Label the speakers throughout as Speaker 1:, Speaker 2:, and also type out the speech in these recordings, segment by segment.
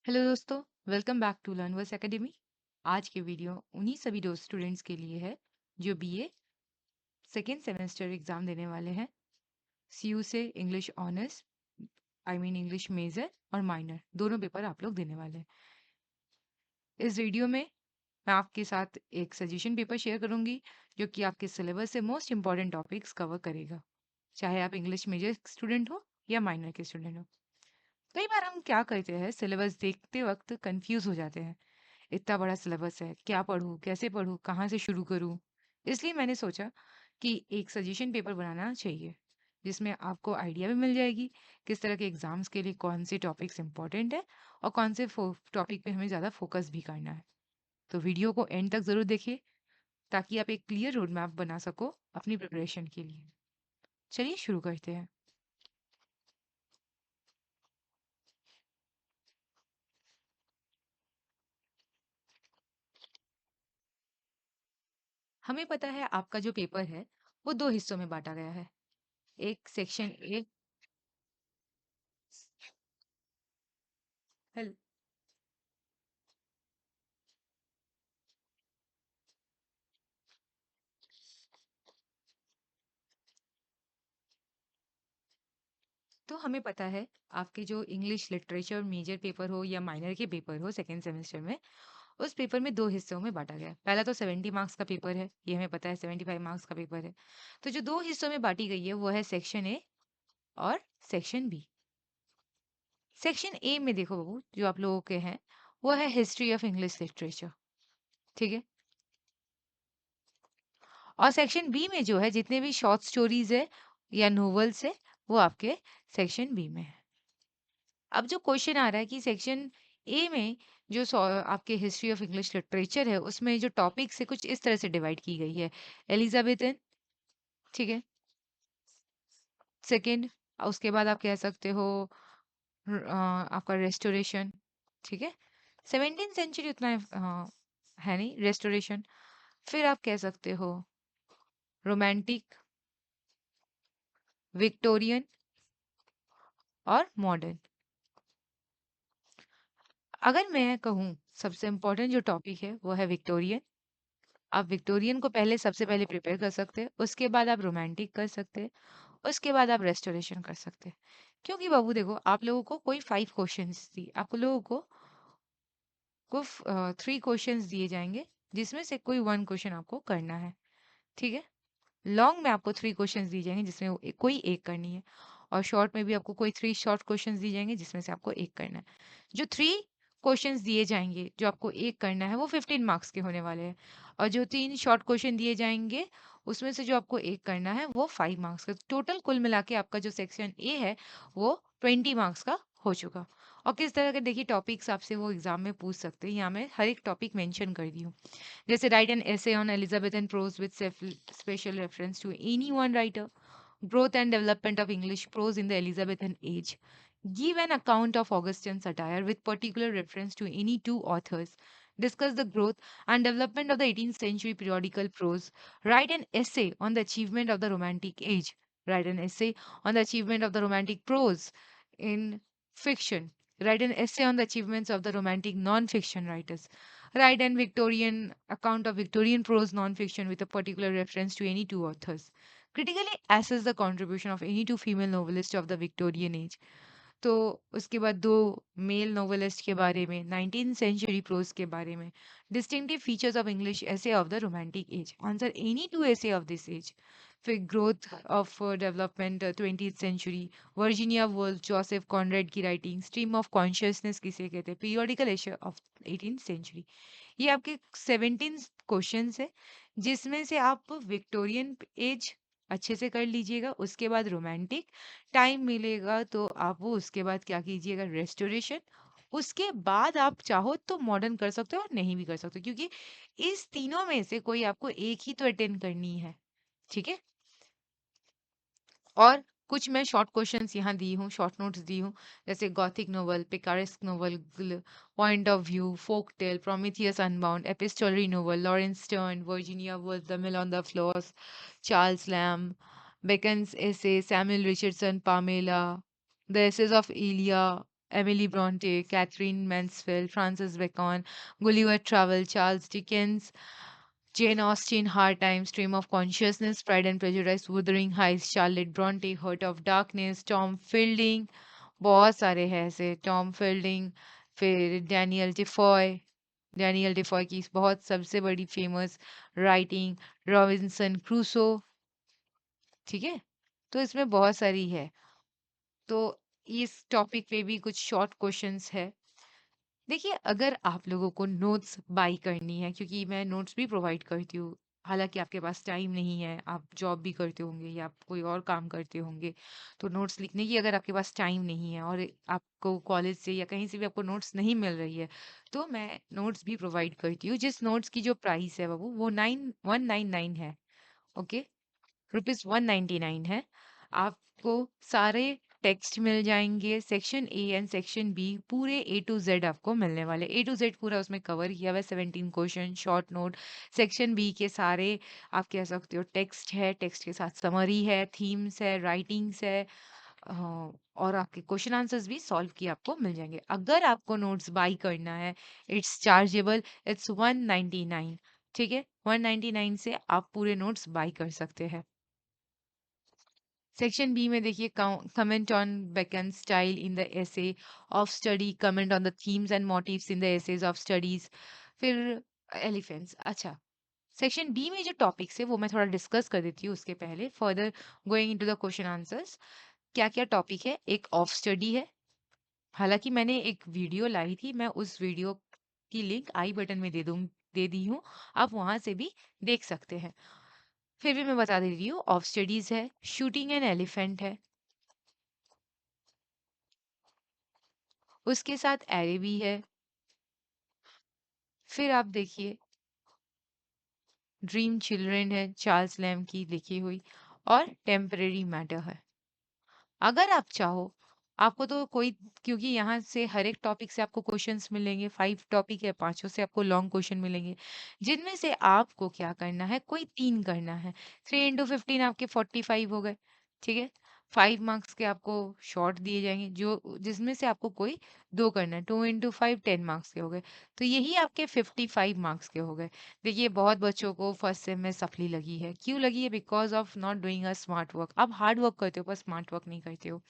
Speaker 1: Hello दोस्तों, welcome back to लर्नवर्स academy. आज के वीडियो उन्हीं सभी दोस्त स्टूडेंट्स के लिए है जो बीए सेकेंड सेमेस्टर एग्जाम देने वाले हैं। सीयू से इंग्लिश ऑनर्स, इंग्लिश मेजर और माइनर दोनों पेपर आप लोग देने वाले हैं। इस वीडियो में मैं आपके साथ एक सजेशन पेपर शेयर करूंगी जो कि आपके सिलेबस से मोस्ट इंपॉर्टेंट टॉपिक्स कवर करेगा, चाहे आप इंग्लिश मेजर स्टूडेंट हो या माइनर के स्टूडेंट हो। कई बार हम क्या करते हैं, सिलेबस देखते वक्त कंफ्यूज हो जाते हैं। इतना बड़ा सिलेबस है, क्या पढूं, कैसे पढूं, कहाँ से शुरू करूं। इसलिए मैंने सोचा कि एक सजेशन पेपर बनाना चाहिए जिसमें आपको आइडिया भी मिल जाएगी किस तरह के एग्जाम्स के लिए कौन से टॉपिक्स इंपॉर्टेंट है और कौन से टॉपिक पे हमें ज़्यादा फोकस भी करना है। तो वीडियो को एंड तक ज़रूर देखिए ताकि आप एक क्लियर रोड मैप बना सको अपनी प्रिपरेशन के लिए। चलिए शुरू करते हैं। हमें पता है आपका जो पेपर है वो दो हिस्सों में बांटा गया है। एक सेक्शन ए। तो हमें पता है आपके जो इंग्लिश लिटरेचर मेजर पेपर हो या माइनर के पेपर हो सेकेंड सेमेस्टर में, उस पेपर में दो हिस्सों में बांटा गया है। पहला तो 70 मार्क्स का पेपर है, ये हमें पता है 75 मार्क्स का पेपर है। तो जो दो हिस्सों में बांटी गई है वो है सेक्शन ए और सेक्शन बी। सेक्शन ए में देखो बाबू, जो आप लोगों के हैं वो है हिस्ट्री ऑफ इंग्लिश लिटरेचर। ठीक है। और सेक्शन बी में जो है जितने भी शॉर्ट स्टोरीज है या नोवेल्स है वो आपके सेक्शन बी में है। अब जो क्वेश्चन आ रहा है कि सेक्शन ए में जो आपके हिस्ट्री ऑफ इंग्लिश लिटरेचर है उसमें जो टॉपिक्स है कुछ इस तरह से डिवाइड की गई है। एलिजाबेथन, ठीक है। सेकंड, उसके बाद आप कह सकते हो आपका रेस्टोरेशन। ठीक है। 17th सेंचुरी उतना है नहीं रेस्टोरेशन। फिर आप कह सकते हो रोमांटिक, विक्टोरियन और मॉडर्न। अगर मैं कहूँ सबसे इम्पोर्टेंट जो टॉपिक है वो है विक्टोरियन। आप विक्टोरियन को पहले सबसे पहले प्रिपेयर कर सकते हैं, उसके बाद आप रोमांटिक कर सकते हैं, उसके बाद आप रेस्टोरेशन कर सकते हैं। क्योंकि बाबू देखो, आप लोगों को कोई 5 क्वेश्चंस दी, आप लोगों को 3 क्वेश्चंस दिए जाएंगे जिसमें से कोई 1 क्वेश्चन आपको करना है। ठीक है। लॉन्ग में आपको 3 क्वेश्चंस दिए जाएंगे जिसमें कोई एक करनी है, और शॉर्ट में भी आपको कोई 3 शॉर्ट क्वेश्चंस दिए जाएंगे जिसमें से आपको एक करना है। जो 3 क्वेश्चंस दिए जाएंगे जो आपको एक करना है वो 15 मार्क्स के होने वाले हैं, और जो 3 शॉर्ट क्वेश्चन दिए जाएंगे उसमें से जो आपको एक करना है वो 5 मार्क्स का। टोटल कुल मिला के आपका जो सेक्शन ए है वो 20 मार्क्स का हो चुका। और किस तरह के देखिए टॉपिक्स आपसे वो एग्जाम में पूछ सकते हैं, यहाँ मैं हर एक टॉपिक मेंशन कर दी हूँ। जैसे write an essay on Elizabethan prose with special reference to any one writer. Growth and development of English prose in the Elizabethan age. Give an account of Augustan satire with particular reference to any two authors. Discuss the growth and development of the 18th century periodical prose. Write an essay on the achievement of the Romantic age. Write an essay on the achievement of the Romantic prose in fiction. Write an essay on the achievements of the Romantic non-fiction writers. Write an Victorian account of Victorian prose non-fiction with a particular reference to any two authors. Critically assess the contribution of any two female novelists of the Victorian age. तो उसके बाद दो mail novelist के बारे में, 19th century pros के बारे में, distinctive features of English essay of the romantic age, answer any two essay of this age. फिर growth of development 20th century, Virginia Woolf, Joseph Conrad की राइटिंग, स्ट्रीम ऑफ कॉन्शियसनेस किसे कहते हैं, periodical एशे of 18th century. ये आपके 17 question है जिसमें से आप विक्टोरियन एज अच्छे से कर लीजिएगा, उसके बाद रोमांटिक टाइम मिलेगा तो आप वो उसके बाद क्या कीजिएगा, रेस्टोरेशन। उसके बाद आप चाहो तो मॉडर्न कर सकते हो और नहीं भी कर सकते हो, क्योंकि इस तीनों में से कोई आपको एक ही तो अटेंड करनी है। ठीक है। और कुछ मैं शॉर्ट क्वेश्चंस यहाँ दी हूँ, शॉर्ट नोट्स दी हूँ, जैसे gothic novel, picaresque novel, point of view, folk tale, Prometheus Unbound, epistolary novel, Lawrence Sterne, Virginia Woolf, the Mill on the Floss, Charles Lamb, Bacon's essay, Samuel Richardson, Pamela, the essays of Elia, Emily Bronte, Catherine Mansfield, Francis Bacon, Gulliver Travel, Charles Dickens, Jane Austen, Hard Times, Stream of Consciousness, Pride and Prejudice, Wuthering Heights, Charlotte Bronte, Heart of Darkness, Tom Fielding, बहुत सारे हैं ऐसे, Tom fielding, फिर Daniel Defoe की बहुत सबसे बड़ी famous writing, Robinson Crusoe, ठीक है। तो इसमें बहुत सारी है। तो इस टॉपिक पे भी कुछ शॉर्ट क्वेश्चंस है। देखिए, अगर आप लोगों को नोट्स बाय करनी है, क्योंकि मैं नोट्स भी प्रोवाइड करती हूँ, हालांकि आपके पास टाइम नहीं है, आप जॉब भी करते होंगे या आप कोई और काम करते होंगे, तो नोट्स लिखने की अगर आपके पास टाइम नहीं है और आपको कॉलेज से या कहीं से भी आपको नोट्स नहीं मिल रही है, तो मैं नोट्स भी प्रोवाइड करती हूँ, जिस नोट्स की जो प्राइस है बाबू वो 9199 है। ओके, ₹199 है। आपको सारे टेक्स्ट मिल जाएंगे, section A and section B पूरे ए टू जेड आपको मिलने वाले, ए टू जेड पूरा उसमें कवर किया हुआ है, 17 question, short note. Section B के सारे आप कह सकते हो टेक्स्ट है, टेक्स्ट के साथ समरी है, थीम्स है, राइटिंग्स है, और आपके क्वेश्चन आंसर्स भी सॉल्व किए आपको मिल जाएंगे। अगर आपको नोट्स बाई करना है, इट्स चार्जेबल, इट्स 199, ठीक है। 199 से आप पूरे नोट्स बाई कर सकते हैं। सेक्शन बी में देखिए, comment on Bacon style in the essay of study, comment on the themes and motives in the essays of studies, फिर एलिफेंट्स। अच्छा, सेक्शन बी में जो टॉपिक्स है वो मैं थोड़ा डिस्कस कर देती हूँ उसके पहले, further going into the question answers. क्या क्या टॉपिक है? एक ऑफ स्टडी है, हालांकि मैंने एक वीडियो लाई थी, मैं उस वीडियो की लिंक आई बटन में दे दी हूँ, आप वहां से भी देख सकते हैं। फिर भी मैं बता दे रही हूँ, ऑफ स्टडीज है, शूटिंग एन एलिफेंट है, उसके साथ एरे भी है। फिर आप देखिए, ड्रीम चिल्ड्रन है, चार्ल्स लैम की लिखी हुई, और टेम्परेरी मैटर है। अगर आप चाहो, आपको तो कोई, क्योंकि यहाँ से हर एक टॉपिक से आपको क्वेश्चंस मिलेंगे, 5 टॉपिक है, पांचों से आपको लॉन्ग क्वेश्चन मिलेंगे, जिनमें से आपको क्या करना है, कोई 3 करना है। 3 इंटू 15 आपके 45 हो गए, ठीक है। 5 मार्क्स के आपको शॉर्ट दिए जाएंगे, जो जिसमें से आपको कोई 2 करना है। 2 इंटू 5 10 मार्क्स के हो गए, तो यही आपके 55 मार्क्स के हो गए। देखिए, बहुत बच्चों को फर्स्ट सेम में सफली लगी है, क्यों लगी है? Because of not doing a smart work. आप हार्ड वर्क करते हो पर स्मार्ट वर्क नहीं करते हो।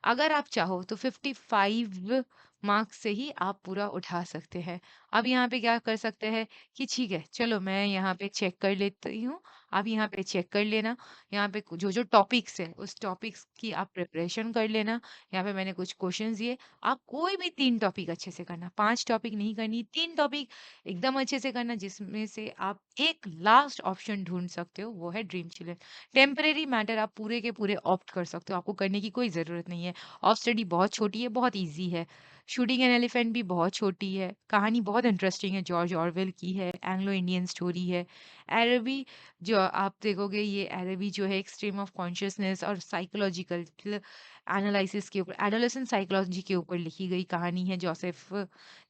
Speaker 1: अगर आप चाहो तो 55 मार्क्स से ही आप पूरा उठा सकते हैं। अब यहाँ पे क्या कर सकते हैं कि ठीक है, चलो मैं यहाँ पे चेक कर लेती हूँ, आप यहाँ पे चेक कर लेना। यहाँ पे जो जो टॉपिक्स है उस टॉपिक्स की आप प्रिपरेशन कर लेना। यहाँ पे मैंने कुछ क्वेश्चंस दिए, आप कोई भी 3 टॉपिक अच्छे से करना, 5 टॉपिक नहीं करनी, 3 टॉपिक एकदम अच्छे से करना, जिसमें से आप एक लास्ट ऑप्शन ढूंढ सकते हो, वो है ड्रीम चिल्ड्रन। टेम्परेरी मैटर आप पूरे के पूरे ऑप्ट कर सकते हो, आपको करने की कोई जरूरत नहीं है। ऑफ स्टडी बहुत छोटी है, बहुत इजी है। शूटिंग एन एलिफेंट भी बहुत छोटी है, कहानी बहुत इंटरेस्टिंग है, जॉर्ज ऑरवेल की है, एंग्लो इंडियन स्टोरी है। अरबी, जो आप देखोगे, ये अरबी जो है, एक्सट्रीम ऑफ कॉन्शियसनेस और साइकोलॉजिकल एनालिसिस के ऊपर, एडोलेसेंट साइकोलॉजी के ऊपर लिखी गई कहानी है, जोसेफ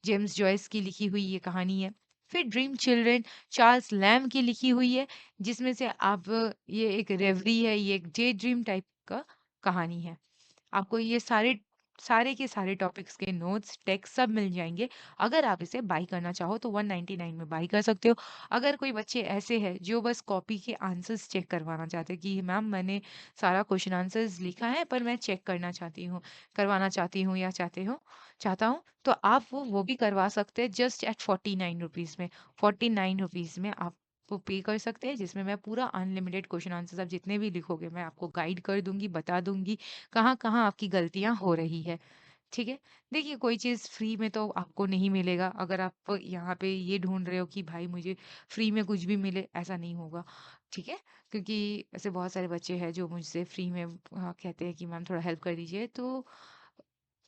Speaker 1: जेम्स जॉयस की लिखी हुई ये कहानी है। फिर ड्रीम चिल्ड्रन चार्ल्स लैम की लिखी हुई है, जिसमें से आप, ये एक रेवरी है, ये एक डे ड्रीम टाइप का कहानी है। आपको ये सारे सारे के सारे टॉपिक्स के नोट्स, टेक्स्ट सब मिल जाएंगे। अगर आप इसे बाई करना चाहो तो 199 में बाई कर सकते हो। अगर कोई बच्चे ऐसे हैं जो बस कॉपी के आंसर्स चेक करवाना चाहते हैं कि मैम मैंने सारा क्वेश्चन आंसर्स लिखा है पर मैं चेक करना चाहती हूँ, करवाना चाहती हूँ या चाहता हूँ, तो आप वो भी करवा सकते हैं, जस्ट एट 49 रुपीज़ में। 49 रुपीज़ में आप वो पे कर सकते हैं, जिसमें मैं पूरा अनलिमिटेड क्वेश्चन आंसर्स आप जितने भी लिखोगे मैं आपको गाइड कर दूंगी, बता दूंगी कहाँ कहाँ आपकी गलतियां हो रही है, ठीक है। देखिए, कोई चीज़ फ्री में तो आपको नहीं मिलेगा। अगर आप यहाँ पे ये ढूंढ रहे हो कि भाई मुझे फ्री में कुछ भी मिले, ऐसा नहीं होगा, ठीक है। क्योंकि ऐसे बहुत सारे बच्चे हैं जो मुझसे फ्री में कहते हैं कि मैम थोड़ा हेल्प कर दीजिए, तो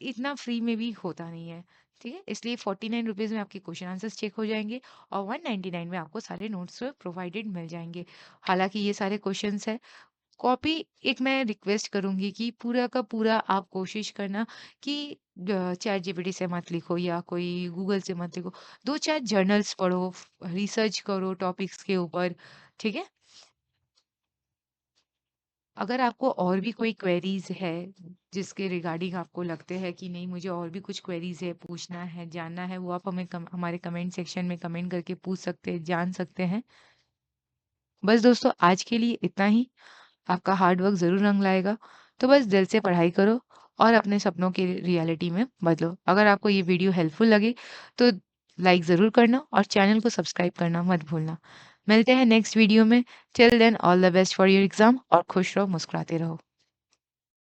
Speaker 1: इतना फ्री में भी होता नहीं है, ठीक है। इसलिए 49 रुपीज़ में आपके क्वेश्चन आंसर्स चेक हो जाएंगे और 199 में आपको सारे नोट्स प्रोवाइडेड मिल जाएंगे। हालांकि ये सारे क्वेश्चंस है, कॉपी, एक मैं रिक्वेस्ट करूंगी कि पूरा का पूरा आप कोशिश करना कि चैट जीपीटी से मत लिखो या कोई गूगल से मत लिखो, 2 4 जर्नल्स पढ़ो, रिसर्च करो टॉपिक्स के ऊपर, ठीक है। अगर आपको और भी कोई क्वेरीज़ है, जिसके रिगार्डिंग आपको लगते हैं कि नहीं मुझे और भी कुछ क्वेरीज़ है, पूछना है, जानना है, वो आप हमें हमारे कमेंट सेक्शन में कमेंट करके पूछ सकते हैं, जान सकते हैं। बस दोस्तों आज के लिए इतना ही। आपका हार्ड वर्क ज़रूर रंग लाएगा। तो बस दिल से पढ़ाई करो और अपने सपनों की रियलिटी में बदलो। अगर आपको ये वीडियो हेल्पफुल लगी तो लाइक ज़रूर करना और चैनल को सब्सक्राइब करना मत भूलना। मिलते हैं नेक्स्ट वीडियो में। Till then all the best for your exam और खुश रहो, मुस्कुराते रहो।